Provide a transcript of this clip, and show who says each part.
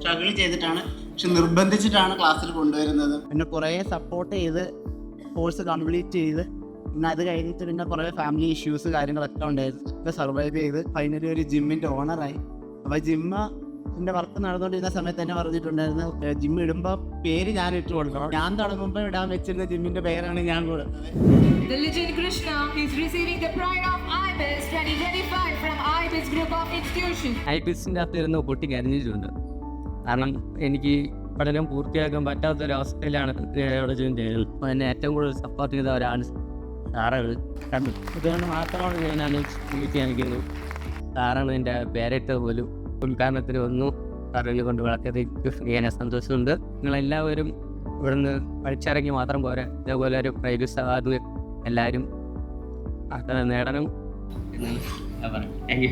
Speaker 1: Struggle ചെയ്തിട്ടാണ്, പക്ഷെ നിർബന്ധിച്ചിട്ടാണ് ക്ലാസ്സിൽ കൊണ്ടുവരുന്നത്. പിന്നെ കുറേ സപ്പോർട്ട് ചെയ്ത് കോഴ്സ് കംപ്ലീറ്റ് ചെയ്ത് പിന്നെ അത് കഴിഞ്ഞിട്ട് പിന്നെ കുറേ ഫാമിലി ഇഷ്യൂസ് കാര്യങ്ങളൊക്കെ ഉണ്ടായിരുന്നു. ഒക്കെ സർവൈവ് ചെയ്ത് ഫൈനലി ഒരു ജിമ്മിൻ്റെ ഓണറായി. അപ്പോൾ ജിമ്മിൻ്റെ വർക്ക് നടന്നുകൊണ്ടിരുന്ന സമയത്ത് തന്നെ പറഞ്ഞിട്ടുണ്ടായിരുന്നു, ജിം ഇടുമ്പോൾ പേര് ഞാൻ ഇട്ട് കൊടുക്കണം. ഞാൻ തുടങ്ങുമ്പോൾ ഇടാൻ വെച്ചിരുന്ന ജിമ്മിൻ്റെ പേരാണ് ഞാൻ കൊടുത്തത്.
Speaker 2: The legend Krishna is receiving the pride of IBIS 2025 from IBIS Group of Institutions.
Speaker 3: IBISന്റെ അകത്തിരുന്ന് പൊട്ടി കരഞ്ഞിട്ടുണ്ട്. കാരണം എനിക്ക് പഠനം പൂർത്തിയാക്കാൻ പറ്റാത്തൊരവസ്ഥയിലാണ് അവിടെ ജോയിൻ ചെയ്തത്. അപ്പോൾ എന്നെ ഏറ്റവും കൂടുതൽ സപ്പോർട്ട് ചെയ്ത ഒരാണ് സാറാണ്. അതുകൊണ്ട് മാത്രമാണ് ഞാൻ വിളിക്കാനിരിക്കുന്നത്. സാറാണ് എൻ്റെ പേരിട്ട് പോലും ഉദ്ഘാടനത്തിന് വന്നു പറഞ്ഞു കൊണ്ട് വളർത്തിയത്. എനിക്ക് സന്തോഷമുണ്ട്. നിങ്ങളെല്ലാവരും ഇവിടുന്ന് പഠിച്ചിറങ്ങി മാത്രം പോരാ, ഇതേപോലെ ഒരു പ്രൈവറ്റ് അവാർഡ് എല്ലാവരും നേടണം എന്നാണ് ഞാൻ പറയുന്നത്. Thank you.